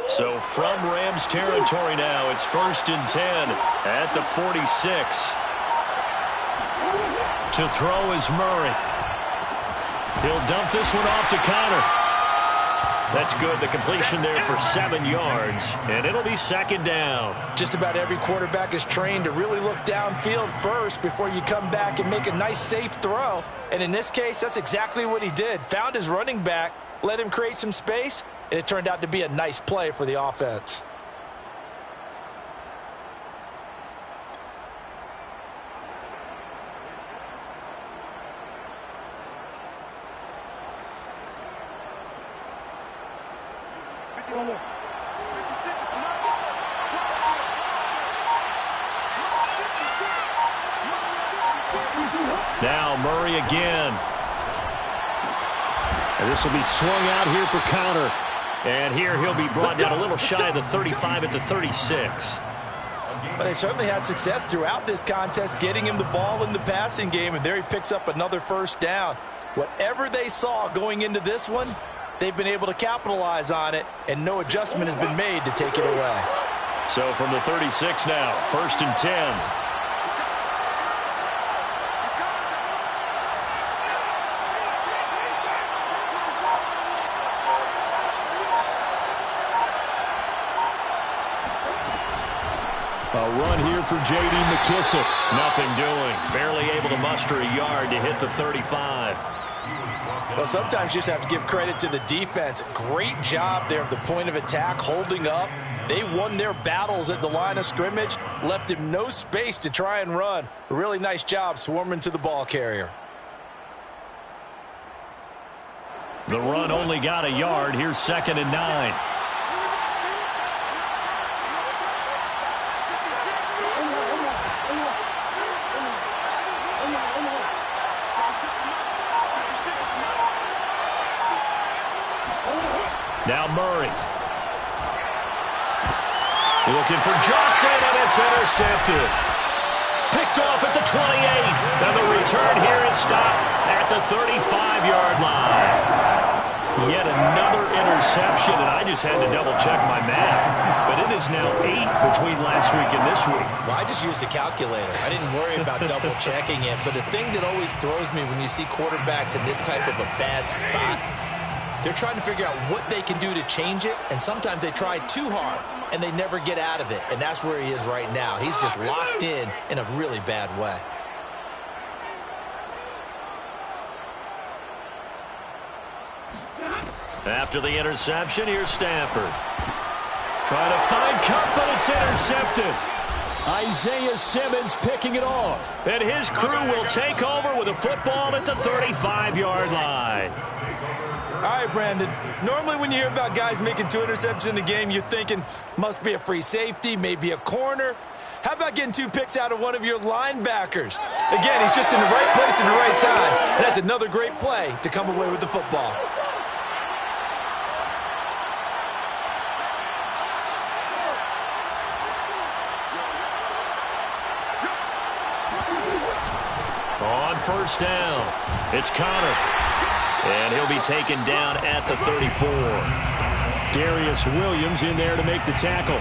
So from Rams territory now, it's 1st and 10 at the 46. To throw is Murray. He'll dump this one off to Connor. That's good. The completion there for 7 yards, and it'll be 2nd down. Just about every quarterback is trained to really look downfield first before you come back and make a nice, safe throw. And in this case, that's exactly what he did. Found his running back, let him create some space, and it turned out to be a nice play for the offense. Now Murray again. And this will be swung out here for Connor. And here he'll be brought down a little shy of the 35 at the 36. But they certainly had success throughout this contest, getting him the ball in the passing game, and there he picks up another first down. Whatever they saw going into this one, they've been able to capitalize on it, and no adjustment has been made to take it away. So from the 36 now, 1st and 10. A run here for J.D. McKissick. Nothing doing. Barely able to muster a yard to hit the 35. Well, sometimes you just have to give credit to the defense. Great job there at the point of attack, holding up. They won their battles at the line of scrimmage, left him no space to try and run. A really nice job swarming to the ball carrier. The run only got a yard. Here's 2nd and 9. Now Murray. Looking for Johnson, and it's intercepted. Picked off at the 28. And the return here is stopped at the 35-yard line. Yet another interception, and I just had to double-check my math. But it is now 8 between last week and this week. Well, I just used a calculator. I didn't worry about double-checking it. But the thing that always throws me when you see quarterbacks in this type of a bad spot, they're trying to figure out what they can do to change it, and sometimes they try too hard, and they never get out of it, and that's where he is right now. He's just locked in a really bad way. After the interception, here's Stafford. Trying to find Cup, but it's intercepted. Isaiah Simmons picking it off. And his crew will take over with a football at the 35-yard line. All right, Brandon. Normally when you hear about guys making 2 interceptions in the game, you're thinking must be a free safety, maybe a corner. How about getting 2 picks out of one of your linebackers? Again, he's just in the right place at the right time. And that's another great play to come away with the football. On 1st down, it's Connor. And he'll be taken down at the 34. Darius Williams in there to make the tackle.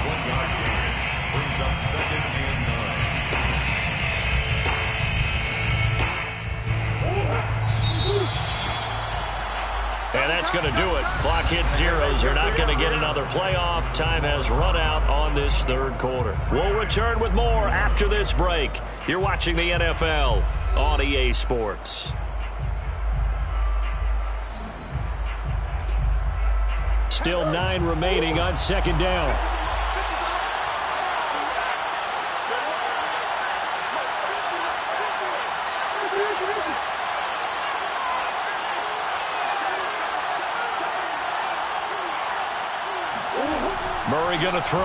1-yard gain brings up 2nd and 9. And that's going to do it. Clock hits zeros. You're not going to get another playoff. Time has run out on this 3rd quarter. We'll return with more after this break. You're watching the NFL on EA Sports. Still 9 remaining on 2nd down. Murray going to throw.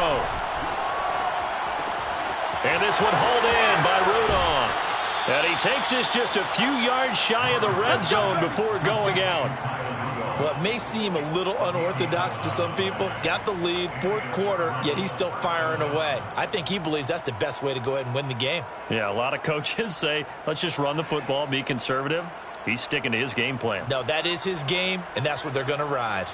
And this one hauled in by Rudolph. And he takes this just a few yards shy of the red zone before going out. Well, it may seem a little unorthodox to some people. Got the lead, 4th quarter, yet he's still firing away. I think he believes that's the best way to go ahead and win the game. Yeah, a lot of coaches say, let's just run the football, be conservative. He's sticking to his game plan. No, that is his game, and that's what they're going to ride.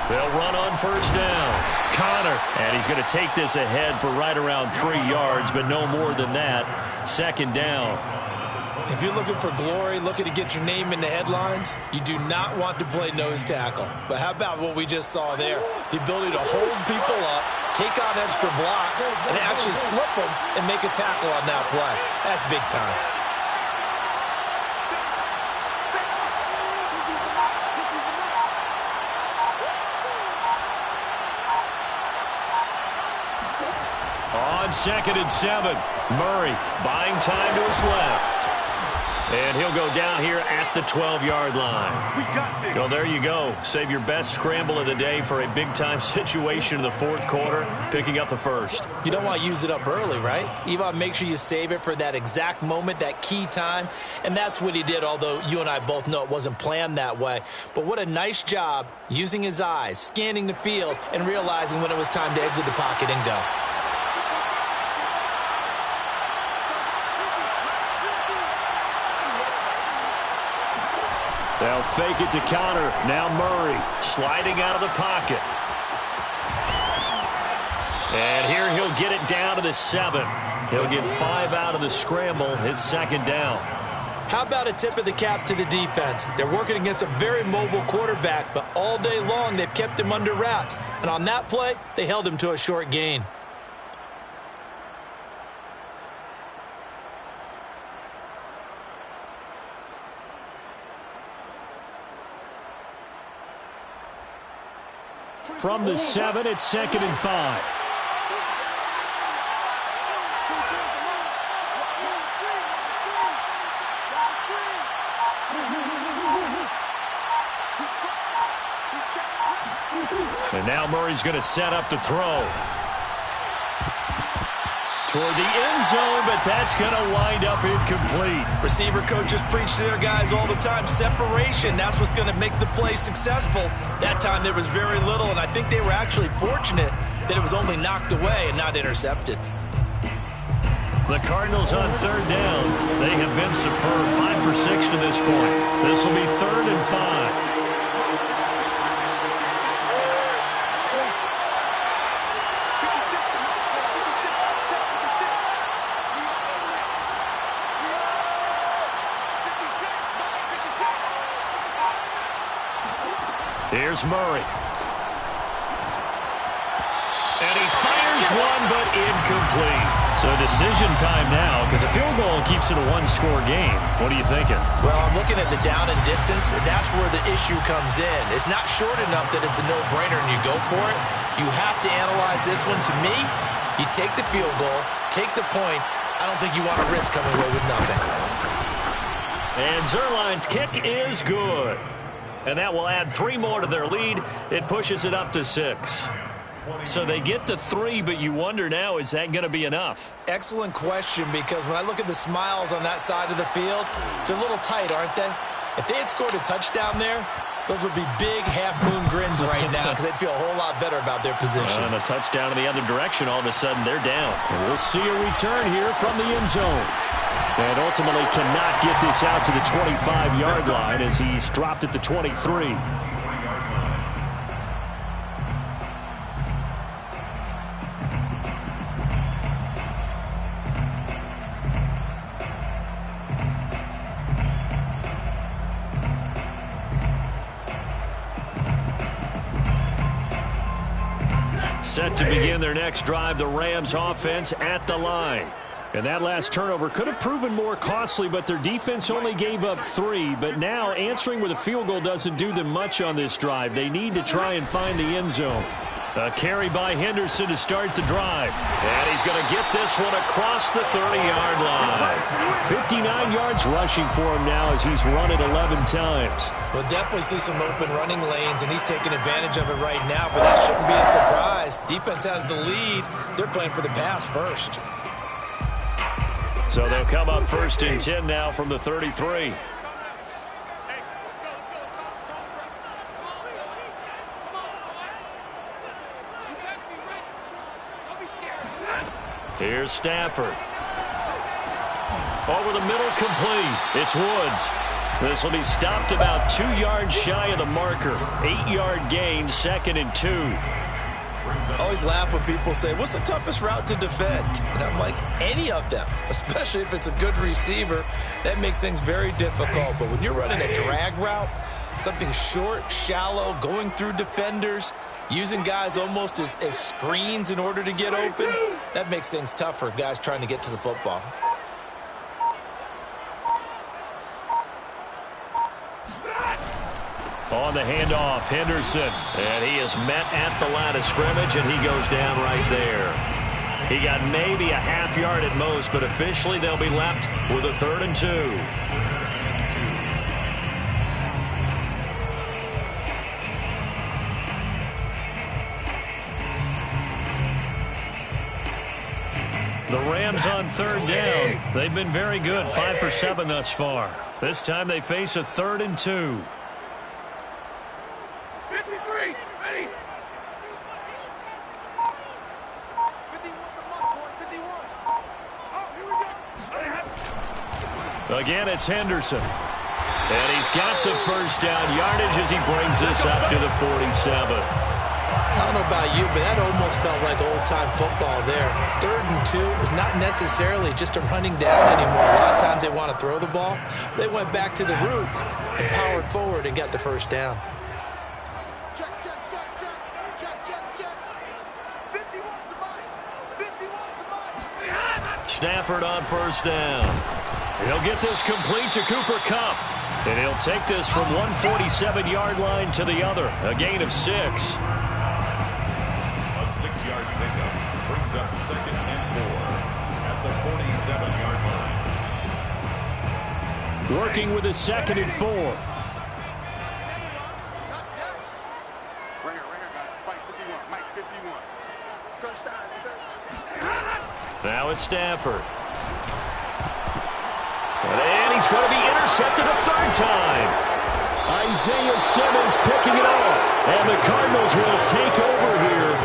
They'll run on 1st down. Connor, and he's going to take this ahead for right around 3 yards, but no more than that. 2nd down. If you're looking for glory, looking to get your name in the headlines, you do not want to play nose tackle. But how about what we just saw there? The ability to hold people up, take on extra blocks, and actually slip them and make a tackle on that play. That's big time. On 2nd and 7, Murray buying time to his left. And he'll go down here at the 12-yard line. We got this. Well, there you go. Save your best scramble of the day for a big-time situation in the fourth quarter, picking up the first. You don't want to use it up early, right? You want to make sure you save it for that exact moment, that key time. And that's what he did, although you and I both know it wasn't planned that way. But what a nice job using his eyes, scanning the field, and realizing when it was time to exit the pocket and go. They'll fake it to counter. Now Murray sliding out of the pocket. And here he'll get it down to the 7. He'll get 5 out of the scramble. It's second down. How about a tip of the cap to the defense? They're working against a very mobile quarterback, but all day long they've kept him under wraps. And on that play, they held him to a short gain. From the 7, it's second and 5. And now Murray's going to set up to throw. Toward the end zone, but that's going to wind up incomplete. Receiver coaches preach to their guys all the time. Separation, that's what's going to make the play successful. That time there was very little, and I think they were actually fortunate that it was only knocked away and not intercepted. The Cardinals on third down. They have been superb. 5 for 6 to this point. This will be 3rd and 5. Here's Murray. And he fires one, but incomplete. So decision time now, because a field goal keeps it a one-score game. What are you thinking? Well, I'm looking at the down and distance, and that's where the issue comes in. It's not short enough that it's a no-brainer and you go for it. You have to analyze this one. To me, you take the field goal, take the points. I don't think you want to risk coming away with nothing. And Zerline's kick is good. And that will add 3 more to their lead. It pushes it up to 6. So they get to 3, but you wonder now, is that going to be enough? Excellent question, because when I look at the smiles on that side of the field, they're a little tight, aren't they? If they had scored a touchdown there, those would be big half-moon grins right now because they'd feel a whole lot better about their position. And a touchdown in the other direction, all of a sudden they're down. And we'll see a return here from the end zone. And ultimately cannot get this out to the 25-yard line as he's dropped at the 23. Set to begin their next drive, the Rams offense at the line. And that last turnover could have proven more costly, but their defense only gave up 3. But now answering with a field goal doesn't do them much on this drive. They need to try and find the end zone. A carry by Henderson to start the drive. And he's going to get this one across the 30-yard line. 59 yards rushing for him now as he's run it 11 times. We'll definitely see some open running lanes, and he's taking advantage of it right now, but that shouldn't be a surprise. Defense has the lead. They're playing for the pass first. So they'll come up 1st and 10 now from the 33. Here's Stafford. Over the middle, complete. It's Woods. This will be stopped about 2 yards shy of the marker. 8-yard gain, 2nd and 2. I always laugh when people say, what's the toughest route to defend? And I'm like, any of them, especially if it's a good receiver. That makes things very difficult. But when you're running a drag route, something short, shallow, going through defenders, using guys almost as screens in order to get open, that makes things tough for guys trying to get to the football. On the handoff, Henderson. And he is met at the line of scrimmage, and he goes down right there. He got maybe a half yard at most, but officially they'll be left with a 3rd and 2. The Rams on 3rd down. They've been very good, 5 for 7 thus far. This time they face a 3rd and 2. 53, ready. 51. Oh, here we go. Again, it's Henderson. And he's got the first down yardage as he brings this up to the 47. I don't know about you, but that almost felt like old-time football there. 3rd and 2 is not necessarily just a running down anymore. A lot of times they want to throw the ball. They went back to the roots and powered forward and got the first down. Check. 51's the mine. 51's the mine. Stafford on first down. He'll get this complete to Cooper Kupp. And he'll take this from 147-yard line to the other. A gain of 6. A 6-yard pickup brings up 2nd and 4 at the 47-yard line. Working with his 2nd and 4. Right here, guys. Fight 51. Mike 51. Touchdown, defense. Now it's Stafford. And he's going to be intercepted a 3rd time. Isaiah Simmons picking it off. And the Cardinals will take over here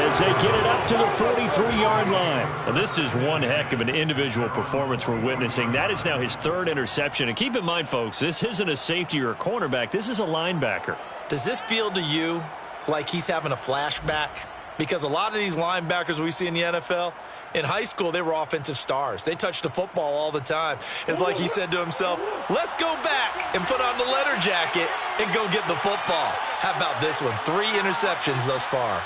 as they get it up to the 43-yard line. And this is one heck of an individual performance we're witnessing. That is now his 3rd interception. And keep in mind, folks, this isn't a safety or a cornerback. This is a linebacker. Does this feel to you like he's having a flashback? Because a lot of these linebackers we see in the NFL, in high school, they were offensive stars. They touched the football all the time. It's like he said to himself, let's go back and put on the leather jacket and go get the football. How about this one? 3 interceptions thus far.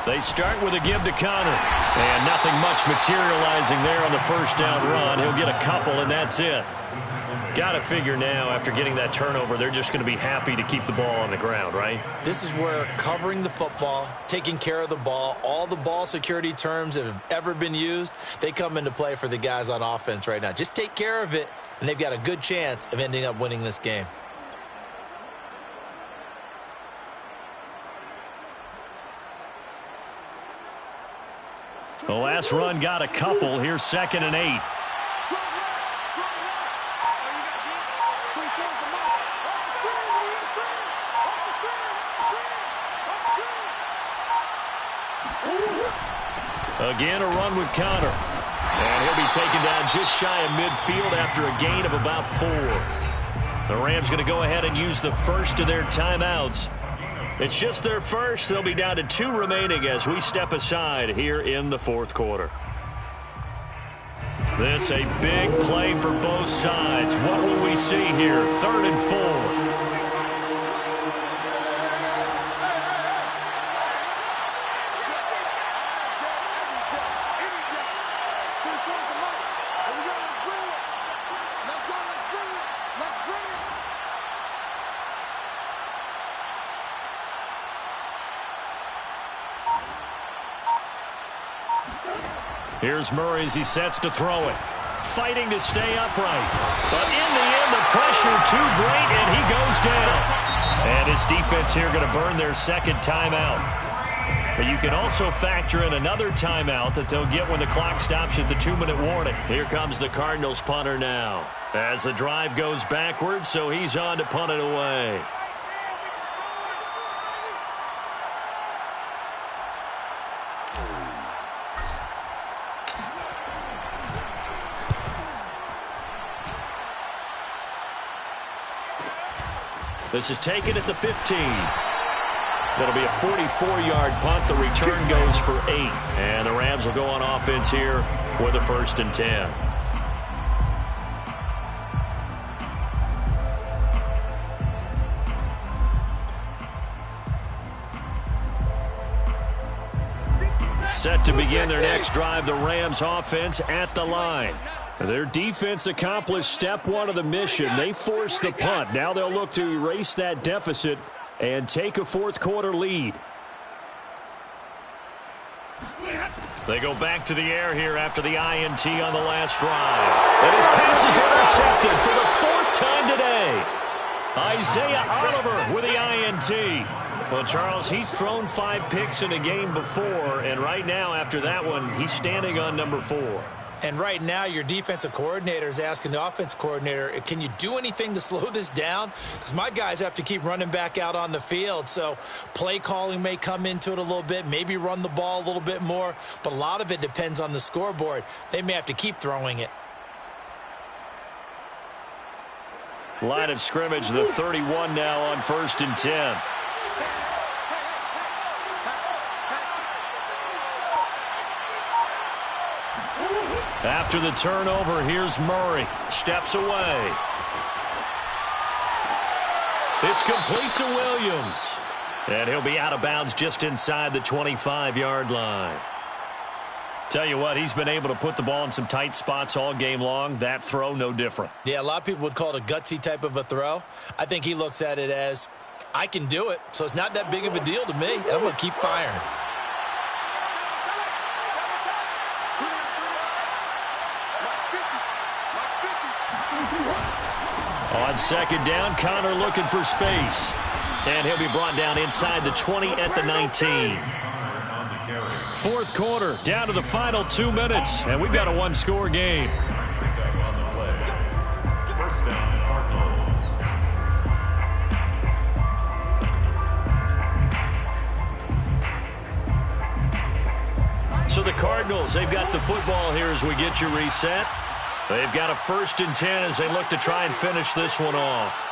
They start with a give to Connor. And nothing much materializing there on the first down run. He'll get a couple, and that's it. Got to figure now, after getting that turnover, they're just going to be happy to keep the ball on the ground, right? This is where covering the football, taking care of the ball, all the ball security terms that have ever been used, they come into play for the guys on offense right now. Just take care of it, and they've got a good chance of ending up winning this game. The last run got a couple. Here's 2nd and 8. Again, a run with Connor. And he'll be taken down just shy of midfield after a gain of about 4. The Rams going to go ahead and use the first of their timeouts. It's just their first. They'll be down to 2 remaining as we step aside here in the 4th quarter. This a big play for both sides. What will we see here? 3rd and 4. Here's Murray as he sets to throw it. Fighting to stay upright. But in the end, the pressure too great, and he goes down. And his defense here going to burn their 2nd timeout. But you can also factor in another timeout that they'll get when the clock stops at the 2-minute warning. Here comes the Cardinals punter now. As the drive goes backwards, so he's on to punt it away. This is taken at the 15. That'll be a 44-yard punt. The return goes for 8. And the Rams will go on offense here with a 1st and 10. Set to begin their next drive, the Rams offense at the line. Their defense accomplished step 1 of the mission. They forced the punt. Now they'll look to erase that deficit and take a 4th quarter lead. They go back to the air here after the INT on the last drive. And his pass is intercepted for the 4th time today. Isaiah Oliver with the INT. Well, Charles, he's thrown 5 picks in a game before, and right now after that one, he's standing on number 4. And right now, your defensive coordinator is asking the offense coordinator, can you do anything to slow this down? Because my guys have to keep running back out on the field. So play calling may come into it a little bit, maybe run the ball a little bit more. But a lot of it depends on the scoreboard. They may have to keep throwing it. Line of scrimmage, the 31 now on 1st and 10. After the turnover, here's Murray. Steps away. It's complete to Williams. And he'll be out of bounds just inside the 25-yard line. Tell you what, he's been able to put the ball in some tight spots all game long. That throw, no different. Yeah, a lot of people would call it a gutsy type of a throw. I think he looks at it as, I can do it, so it's not that big of a deal to me, and I'm going to keep firing. On 2nd down, Connor looking for space. And he'll be brought down inside the 20 at the 19. 4th quarter, down to the final 2 minutes, and we've got a 1-score game. First down, Cardinals. So the Cardinals, they've got the football here as we get you reset. They've got a 1st and 10 as they look to try and finish this one off.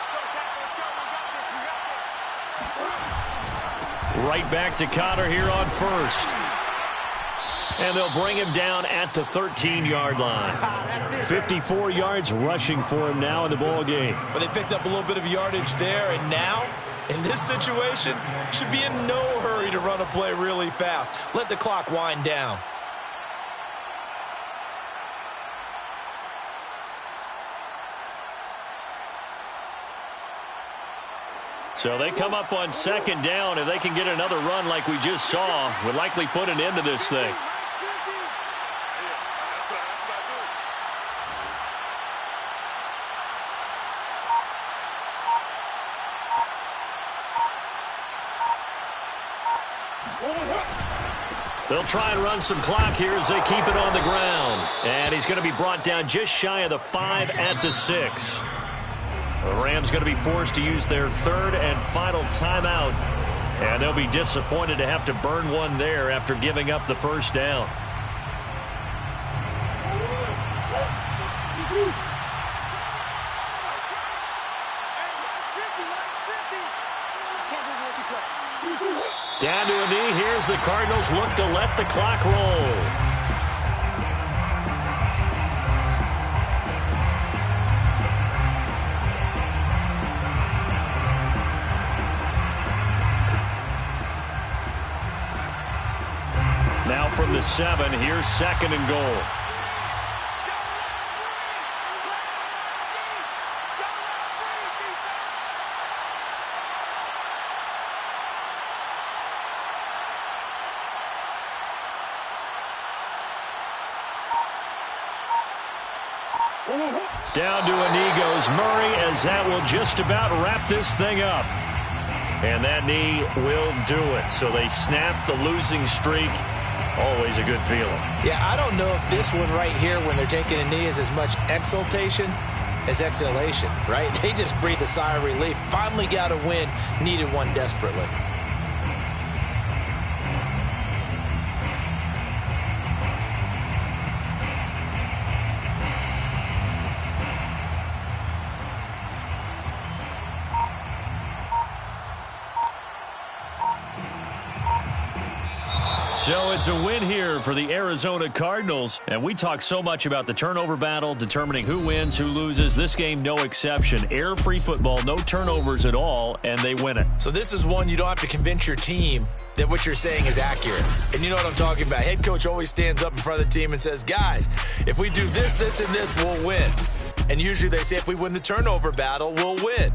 Right back to Connor here on 1st. And they'll bring him down at the 13-yard line. 54 yards rushing for him now in the ball game. But they picked up a little bit of yardage there, and now, in this situation, should be in no hurry to run a play really fast. Let the clock wind down. So they come up on 2nd down. If they can get another run like we just saw, would likely put an end to this thing. They'll try and run some clock here as they keep it on the ground. And he's going to be brought down just shy of the 5 at the 6. The Rams going to be forced to use their 3rd and final timeout. And they'll be disappointed to have to burn one there after giving up the 1st down. Down to a knee. Here's the Cardinals look to let the clock roll. Now from the 7, here's 2nd and goal. Down to a knee goes Murray, as that will just about wrap this thing up. And that knee will do it. So they snap the losing streak. Always a good feeling. Yeah, I don't know if this one right here, when they're taking a knee, is as much exultation as exhalation, right? They just breathe a sigh of relief. Finally got a win. Needed one desperately. So it's a win here for the Arizona Cardinals. And we talk so much about the turnover battle, determining who wins, who loses. This game, no exception. Air-free football, no turnovers at all, and they win it. So this is one you don't have to convince your team that what you're saying is accurate. And you know what I'm talking about. Head coach always stands up in front of the team and says, guys, if we do this, this, and this, we'll win. And usually they say if we win the turnover battle, we'll win.